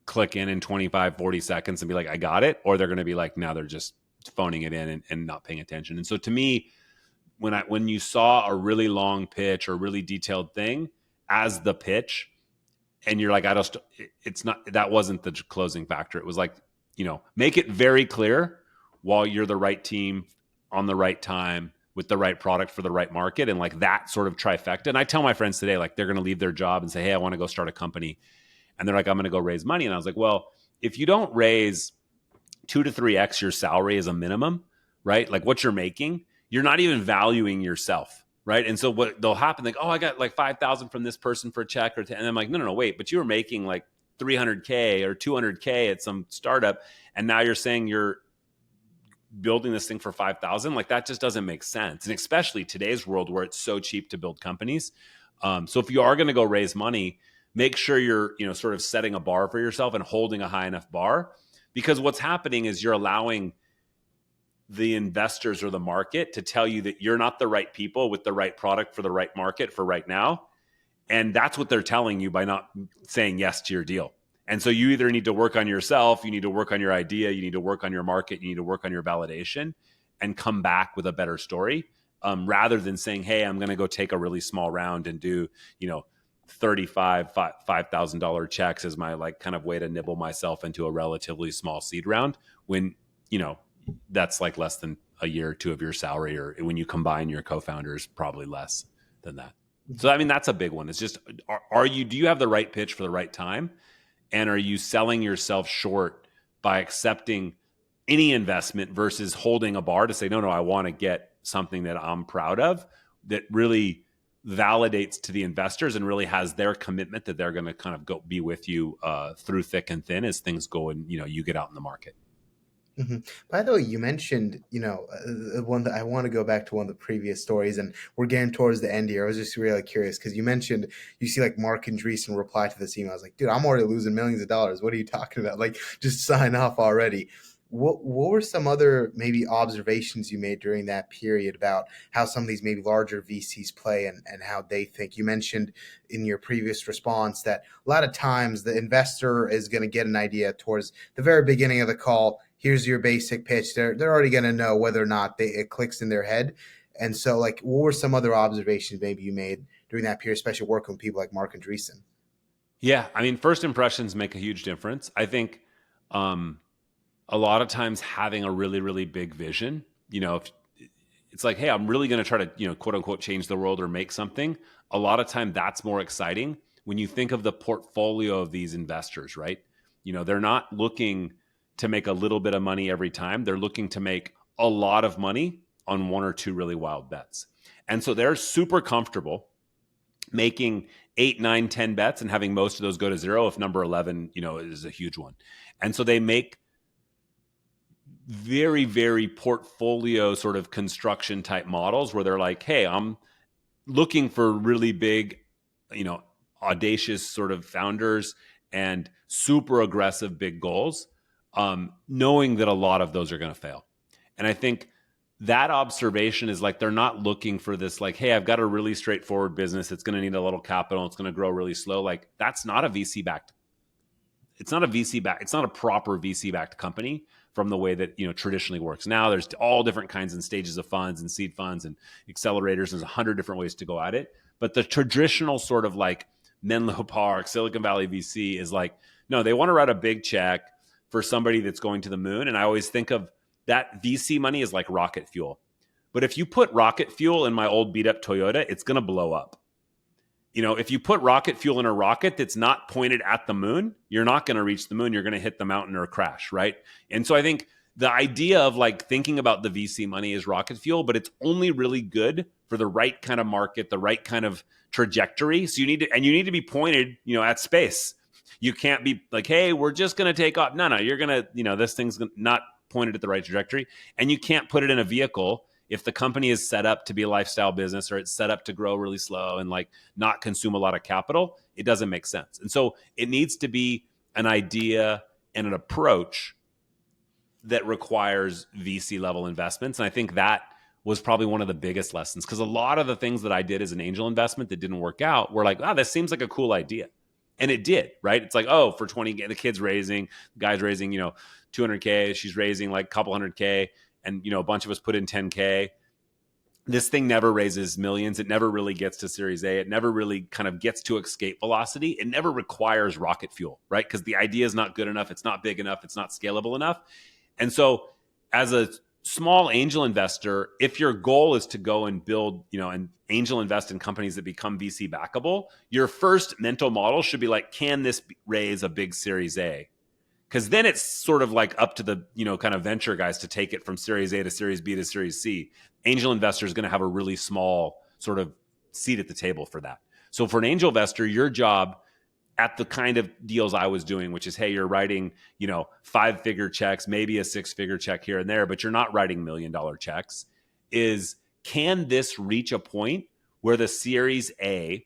click in 25, 40 seconds and be like, I got it. Or they're going to be like, now they're just phoning it in and not paying attention. And so to me, when you saw a really long pitch or really detailed thing as the pitch, and you're like, it's not, that wasn't the closing factor. It was like, make it very clear while you're the right team on the right time with the right product for the right market. And like that sort of trifecta. And I tell my friends today, like they're going to leave their job and say, hey, I want to go start a company. And they're like, I'm going to go raise money. And I was like, well, if you don't raise 2 to 3x your salary as a minimum, right? Like what you're making, you're not even valuing yourself, right? And so what they'll happen, like, oh, I got like 5,000 from this person for a check, and I'm like, no, wait, but you were making like 300K or 200K at some startup, and now you're saying you're building this thing for 5,000. Like that just doesn't make sense, and especially today's world where it's so cheap to build companies. So if you are going to go raise money, make sure you're sort of setting a bar for yourself and holding a high enough bar, because what's happening is you're allowing the investors or the market to tell you that you're not the right people with the right product for the right market for right now. And that's what they're telling you by not saying yes to your deal. And so you either need to work on yourself, you need to work on your idea, you need to work on your market, you need to work on your validation and come back with a better story, rather than saying, hey, I'm going to go take a really small round and do, $5,000 checks as my like kind of way to nibble myself into a relatively small seed round when, that's like less than a year or two of your salary, or when you combine your co-founders, probably less than that. So, I mean, that's a big one. It's just, do you have the right pitch for the right time? And are you selling yourself short by accepting any investment versus holding a bar to say, no, I want to get something that I'm proud of, that really validates to the investors and really has their commitment that they're going to kind of go be with you through thick and thin as things go and, you get out in the market. Mm-hmm. By the way, you mentioned, one that I want to go back to one of the previous stories, and we're getting towards the end here. I was just really curious because you mentioned you see like Mark Andreessen reply to this email. I was like, dude, I'm already losing millions of dollars. What are you talking about? Like, just sign off already. What were some other maybe observations you made during that period about how some of these maybe larger VCs play and how they think? You mentioned in your previous response that a lot of times the investor is going to get an idea towards the very beginning of the call. Here's your basic pitch. They're already going to know whether or not it clicks in their head. And so, like, what were some other observations maybe you made during that period, especially working with people like Mark Andreessen? Yeah, I mean, first impressions make a huge difference. I think a lot of times having a really, really big vision, it's like, hey, I'm really going to try to, quote unquote, change the world or make something. A lot of time that's more exciting when you think of the portfolio of these investors, right? They're not looking to make a little bit of money every time. They're looking to make a lot of money on one or two really wild bets. And so they're super comfortable making 8, 9, 10 bets and having most of those go to zero if number 11, is a huge one. And so they make very, very portfolio sort of construction type models where they're like, hey, I'm looking for really big, audacious sort of founders and super aggressive big goals, knowing that a lot of those are going to fail. And I think that observation is like, they're not looking for this, like, hey, I've got a really straightforward business. It's going to need a little capital. It's going to grow really slow. Like, that's not a VC backed. It's not a VC backed. It's not a proper VC backed company from the way that, traditionally works. Now there's all different kinds and stages of funds and seed funds and accelerators. There's 100 different ways to go at it. But the traditional sort of like Menlo Park, Silicon Valley VC is like, no, they want to write a big check for somebody that's going to the moon. And I always think of that VC money is like rocket fuel. But if you put rocket fuel in my old beat up Toyota, it's going to blow up. If you put rocket fuel in a rocket that's not pointed at the moon, you're not going to reach the moon. You're going to hit the mountain or crash, right? And so I think the idea of like thinking about the VC money as rocket fuel, but it's only really good for the right kind of market, the right kind of trajectory. So you need to be pointed, at space. You can't be like, hey, we're just going to take off. No, you're going to, this thing's not pointed at the right trajectory. And you can't put it in a vehicle if the company is set up to be a lifestyle business or it's set up to grow really slow and like not consume a lot of capital. It doesn't make sense. And so it needs to be an idea and an approach that requires VC level investments. And I think that was probably one of the biggest lessons, because a lot of the things that I did as an angel investment that didn't work out were like, oh, this seems like a cool idea. And it did, right? It's like, oh, for 20, the kid's raising, the guy's raising, 200K, she's raising like a couple 100K, and, a bunch of us put in 10K. This thing never raises millions. It never really gets to Series A. It never really kind of gets to escape velocity. It never requires rocket fuel, right? Because the idea is not good enough. It's not big enough. It's not scalable enough. And so as a small angel investor, if your goal is to go and build, and angel invest in companies that become VC backable, your first mental model should be like, can this raise a big Series A? Because then it's sort of like up to the, kind of venture guys to take it from Series A to Series B to Series C. Angel investor is going to have a really small sort of seat at the table for that. So for an angel investor, your job at the kind of deals I was doing, which is, hey, you're writing, 5-figure checks, maybe a 6-figure check here and there, but you're not writing $1 million checks, is can this reach a point where the Series A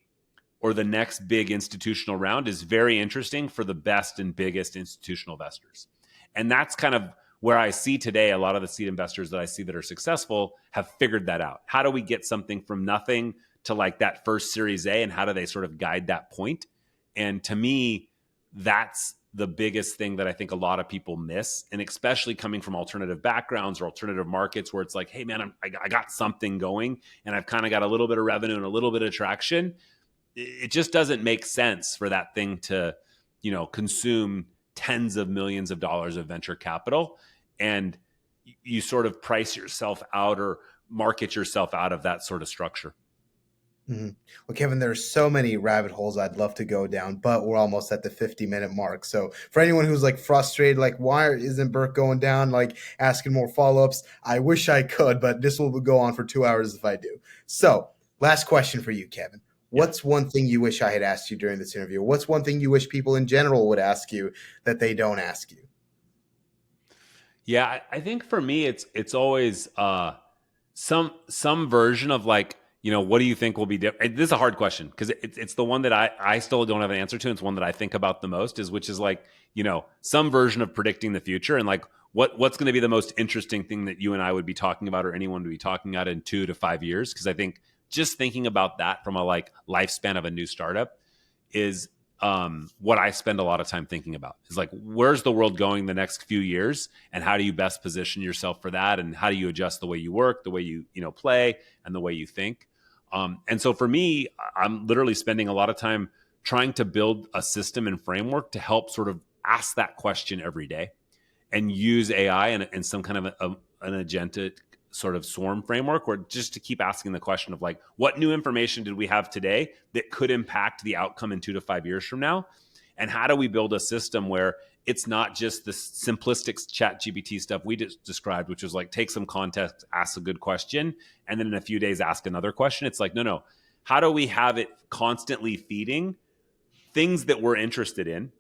or the next big institutional round is very interesting for the best and biggest institutional investors? And that's kind of where I see today a lot of the seed investors that I see that are successful have figured that out. How do we get something from nothing to like that first Series A, and how do they sort of guide that point? And to me, that's the biggest thing that I think a lot of people miss. And especially coming from alternative backgrounds or alternative markets where it's like, hey, man, I got something going and I've kind of got a little bit of revenue and a little bit of traction. It just doesn't make sense for that thing to, consume tens of millions of dollars of venture capital. And you sort of price yourself out or market yourself out of that sort of structure. Mm-hmm. Well, Kevin, there's so many rabbit holes I'd love to go down, but we're almost at the 50-minute mark. So for anyone who's like frustrated, like, why isn't Burke going down, like asking more follow-ups? I wish I could, but this will go on for 2 hours if I do. So last question for you, Kevin. What's one thing you wish I had asked you during this interview? What's one thing you wish people in general would ask you that they don't ask you? Yeah, I think for me, it's always some version of like, what do you think will be different? This is a hard question because it's the one that I still don't have an answer to. It's one that I think about the most, which is like, some version of predicting the future and like what's going to be the most interesting thing that you and I would be talking about or anyone would be talking about in 2 to 5 years. Because I think just thinking about that from a like lifespan of a new startup is what I spend a lot of time thinking about. Is like, where's the world going the next few years, and how do you best position yourself for that, and how do you adjust the way you work, the way you play, and the way you think. And so for me, I'm literally spending a lot of time trying to build a system and framework to help sort of ask that question every day, and use AI and some kind of an agentic sort of swarm framework, or just to keep asking the question of like, what new information did we have today that could impact the outcome in 2 to 5 years from now? And how do we build a system where it's not just the simplistic chat GPT stuff we just described, which was like take some context, ask a good question, and then in a few days ask another question. It's like, no. How do we have it constantly feeding things that we're interested in,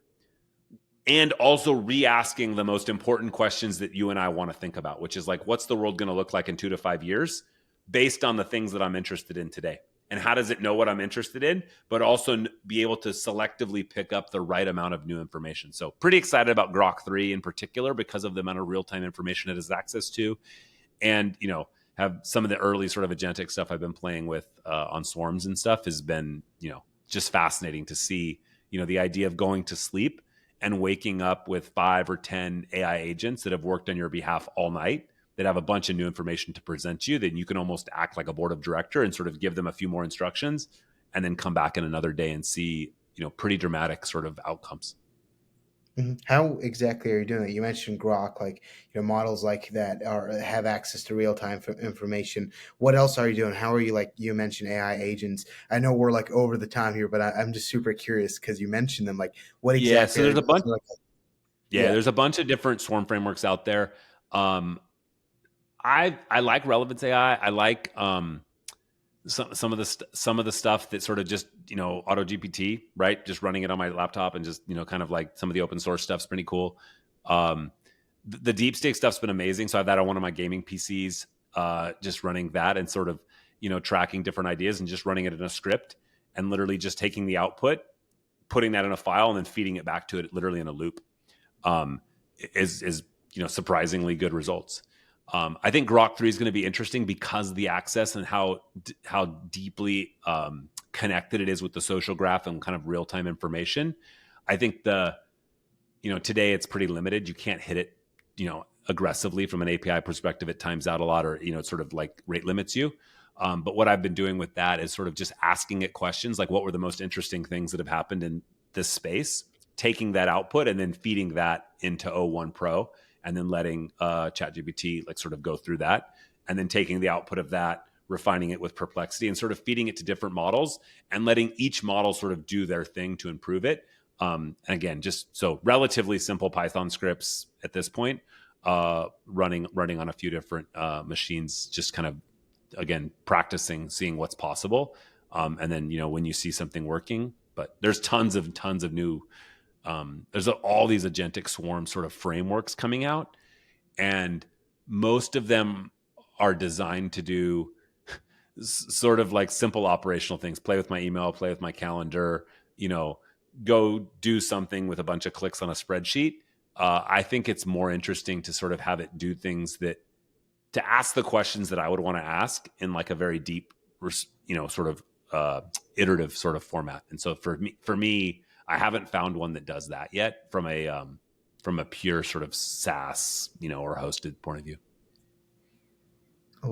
and also re-asking the most important questions that you and I want to think about, which is like, what's the world going to look like in 2 to 5 years based on the things that I'm interested in today? And how does it know what I'm interested in, but also be able to selectively pick up the right amount of new information? So pretty excited about Grok 3 in particular because of the amount of real-time information it has access to. And, have some of the early sort of agentic stuff I've been playing with on swarms and stuff has been, just fascinating to see, the idea of going to sleep and waking up with 5 or 10 AI agents that have worked on your behalf all night, that have a bunch of new information to present you, then you can almost act like a board of director and sort of give them a few more instructions and then come back in another day and see, pretty dramatic sort of outcomes. How exactly are you doing it? You mentioned Grok, like models like that have access to real time information. What else are you doing? How are you, like you mentioned AI agents? I know we're like over the time here, but I'm just super curious because you mentioned them. Like, what Yeah, exactly so are there's you a bunch. like, Yeah, there's a bunch of different swarm frameworks out there. Um, I like relevance AI. I like some of the stuff that sort of just auto GPT, right? Just running it on my laptop and just kind of like some of the open source stuff's pretty cool. Um, the deep stake stuff's been amazing. So I have that on one of my gaming PCs, just running that and sort of tracking different ideas and just running it in a script and literally just taking the output, putting that in a file, and then feeding it back to it literally in a loop. Um, is surprisingly good results. I think Grok 3 is going to be interesting because of the access and how deeply connected it is with the social graph and kind of real time information. I think today it's pretty limited. You can't hit it aggressively from an API perspective. It times out a lot, or it sort of like rate limits you. But what I've been doing with that is sort of just asking it questions like, what were the most interesting things that have happened in this space? Taking that output and then feeding that into O1 Pro, and then letting ChatGPT like sort of go through that, and then taking the output of that, refining it with Perplexity, and sort of feeding it to different models and letting each model sort of do their thing to improve it. And again, just so relatively simple Python scripts at this point, running on a few different machines, just kind of, again, practicing, seeing what's possible. And then, when you see something working, but there's tons of new, there's all these agentic swarm sort of frameworks coming out, and most of them are designed to do sort of like simple operational things: play with my email, play with my calendar, go do something with a bunch of clicks on a spreadsheet. I think it's more interesting to sort of have it do things to ask the questions that I would want to ask in like a very deep, sort of iterative sort of format. And so for me, I haven't found one that does that yet from a pure sort of SaaS, or hosted point of view.